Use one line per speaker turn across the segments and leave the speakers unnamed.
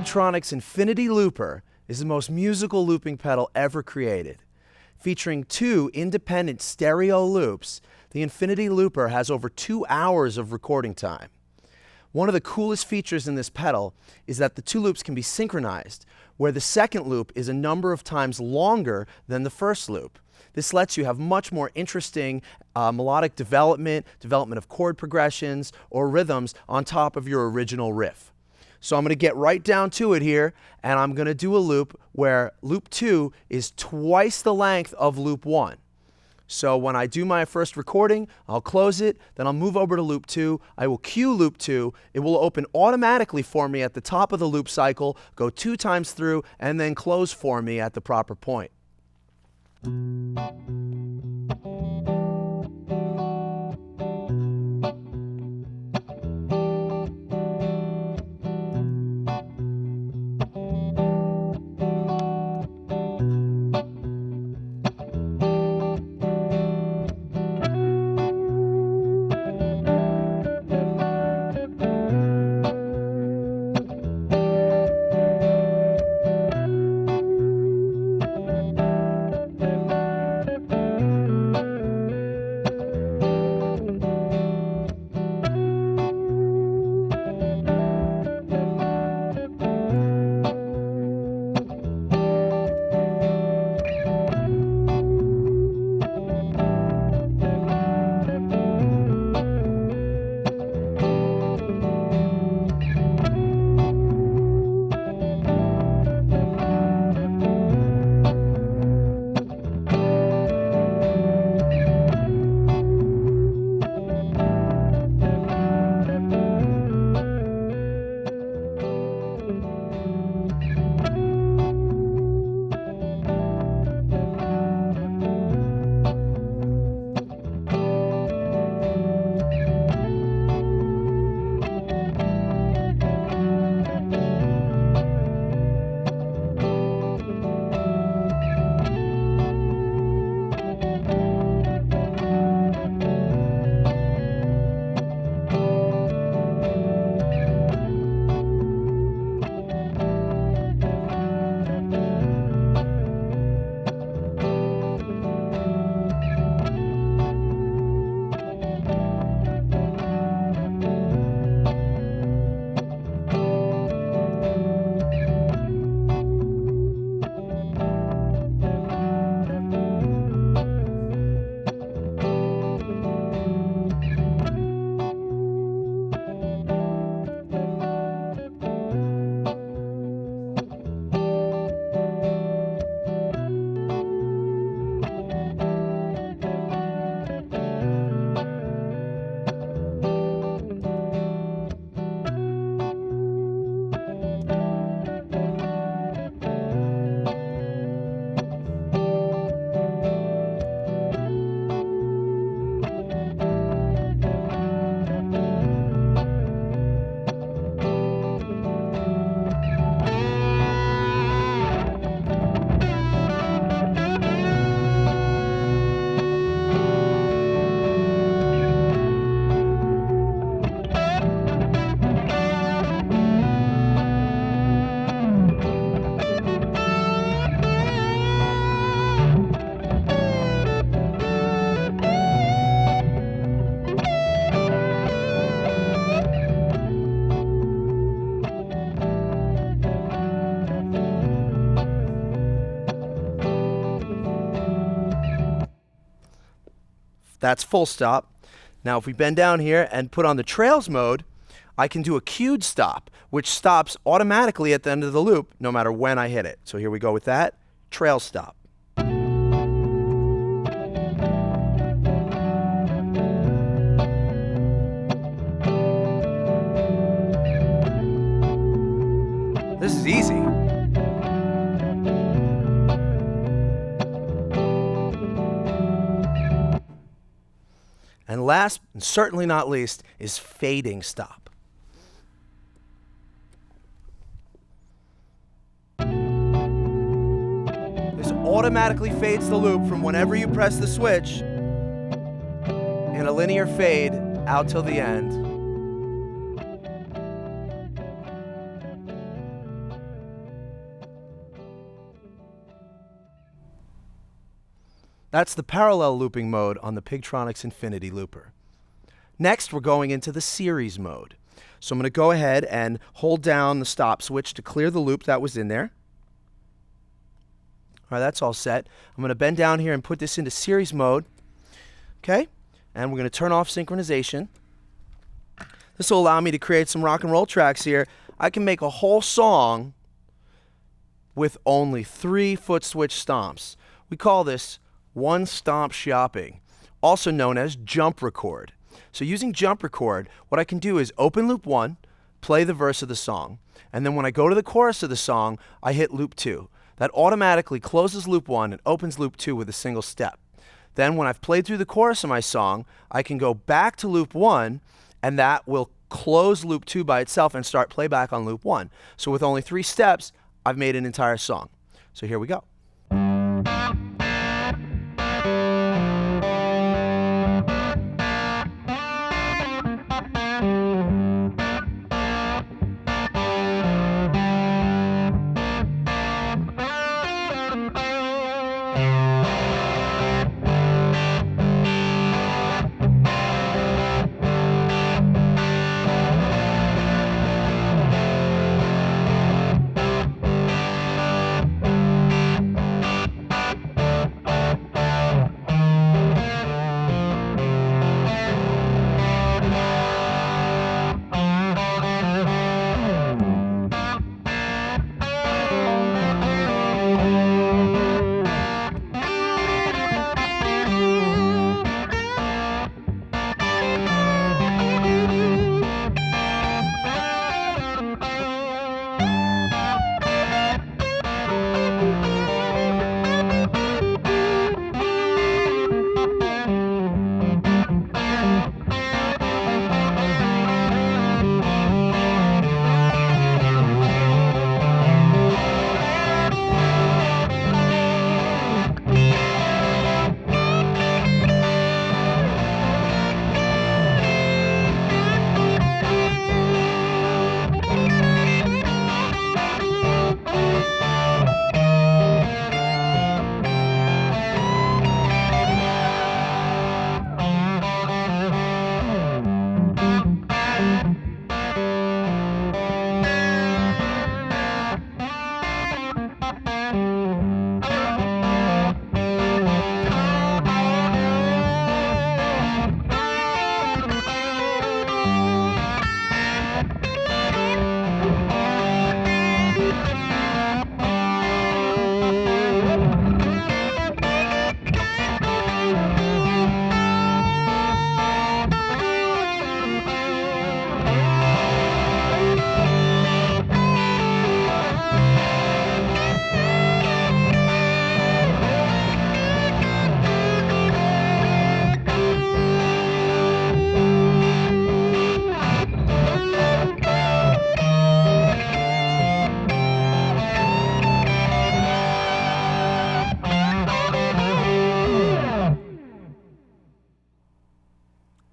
Pigtronix Infinity Looper is the most musical looping pedal ever created. Featuring 2 independent stereo loops, the Infinity Looper has over 2 hours of recording time. One of the coolest features in this pedal is that the 2 loops can be synchronized, where the second loop is a number of times longer than the first loop. This lets you have much more interesting melodic development of chord progressions or rhythms on top of your original riff. So I'm going to get right down to it here, and I'm going to do a loop where loop 2 is twice the length of loop 1. So when I do my first recording, I'll close it, then I'll move over to loop 2, I will cue loop 2, it will open automatically for me at the top of the loop cycle, go 2 times through, and then close for me at the proper point. That's full stop. Now if we bend down here and put on the trails mode, I can do a cued stop, which stops automatically at the end of the loop no matter when I hit it. So here we go with that, trail stop. This is easy. And last, and certainly not least, is fading stop. This automatically fades the loop from whenever you press the switch in a linear fade out till the end. That's the parallel looping mode on the Pigtronix Infinity Looper. Next, we're going into the series mode. So I'm going to go ahead and hold down the stop switch to clear the loop that was in there. All right, that's all set. I'm going to bend down here and put this into series mode. Okay, and we're going to turn off synchronization. This will allow me to create some rock and roll tracks here. I can make a whole song with only 3 foot switch stomps. We call this one stomp shopping, also known as jump record. So using jump record, what I can do is open loop 1, play the verse of the song, and then when I go to the chorus of the song, I hit loop 2. That automatically closes loop 1 and opens loop 2 with a single step. Then when I've played through the chorus of my song, I can go back to loop 1, and that will close loop 2 by itself and start playback on loop 1. So with only 3 steps, I've made an entire song. So here we go.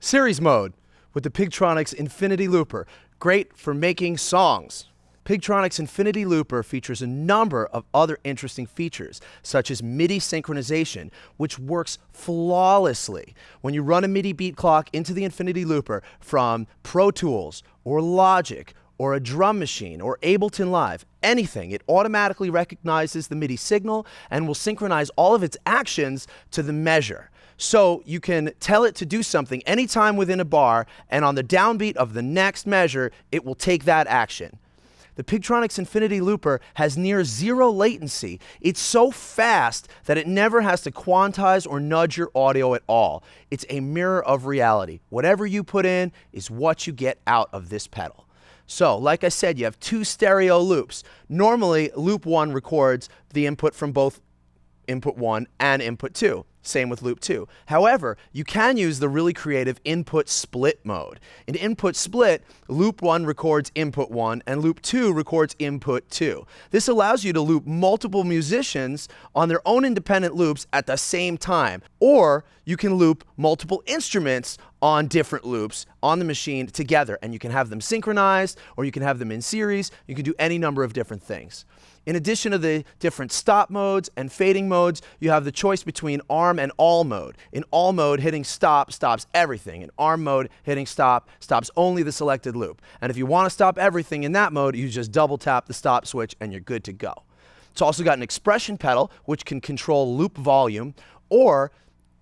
Series mode with the Pigtronix Infinity Looper. Great for making songs. Pigtronix Infinity Looper features a number of other interesting features, such as Midi Synchronization, which works flawlessly. When you run a Midi beat clock into the Infinity Looper from Pro Tools or Logic or a drum machine or Ableton Live, anything, it automatically recognizes the Midi signal and will synchronize all of its actions to the measure. So you can tell it to do something anytime within a bar, and on the downbeat of the next measure, it will take that action. The Pigtronix Infinity Looper has near zero latency. It's so fast that it never has to quantize or nudge your audio at all. It's a mirror of reality. Whatever you put in is what you get out of this pedal. So, like I said, you have 2 stereo loops. Normally, loop 1 records the input from both input 1 and input 2. Same with loop 2. However, you can use the really creative input split mode. In input split, loop 1 records input 1 and loop 2 records input 2. This allows you to loop multiple musicians on their own independent loops at the same time. Or you can loop multiple instruments on different loops on the machine together, and you can have them synchronized or you can have them in series. You can do any number of different things. In addition to the different stop modes and fading modes, you have the choice between ARM and all mode. In all mode, hitting stop stops everything. In ARM mode, hitting stop stops only the selected loop. And if you want to stop everything in that mode, you just double tap the stop switch and you're good to go. It's also got an expression pedal, which can control loop volume, or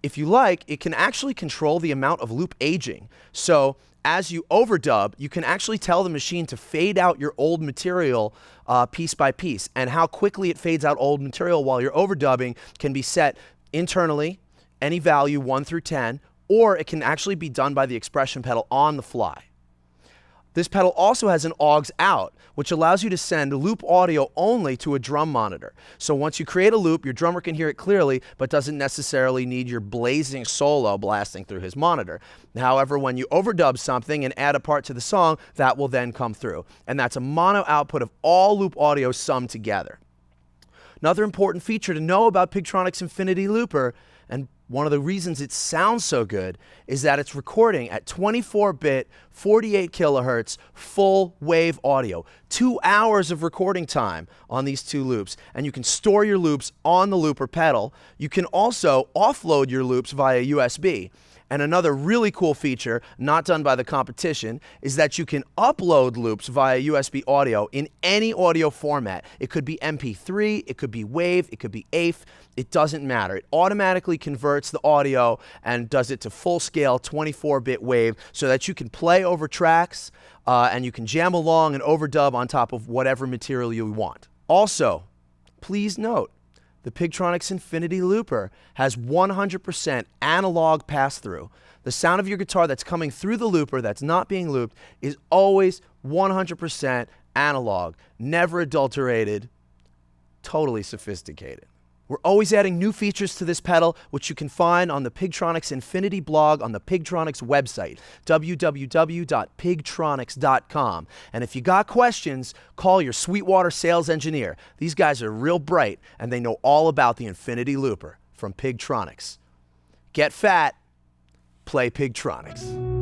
if you like, it can actually control the amount of loop aging. So as you overdub, you can actually tell the machine to fade out your old material piece by piece. And how quickly it fades out old material while you're overdubbing can be set internally, any value 1 through 10, or it can actually be done by the expression pedal on the fly. This pedal also has an aux out, which allows you to send loop audio only to a drum monitor. So once you create a loop, your drummer can hear it clearly, but doesn't necessarily need your blazing solo blasting through his monitor. However, when you overdub something and add a part to the song, that will then come through. And that's a mono output of all loop audio summed together. Another important feature to know about Pigtronix Infinity Looper, and one of the reasons it sounds so good, is that it's recording at 24-bit, 48 kilohertz, full wave audio. 2 hours of recording time on these two loops, and you can store your loops on the looper pedal. You can also offload your loops via USB. And another really cool feature, not done by the competition, is that you can upload loops via USB audio in any audio format. It could be MP3, it could be WAV, it could be AIF, it doesn't matter. It automatically converts the audio and does it to full-scale 24-bit WAV so that you can play over tracks and you can jam along and overdub on top of whatever material you want. Also, please note, the Pigtronix Infinity Looper has 100% analog pass-through. The sound of your guitar that's coming through the looper that's not being looped is always 100% analog, never adulterated, totally sophisticated. We're always adding new features to this pedal, which you can find on the Pigtronix Infinity blog on the Pigtronix website, www.pigtronix.com. And if you got questions, call your Sweetwater sales engineer. These guys are real bright, and they know all about the Infinity Looper from Pigtronix. Get fat, play Pigtronix.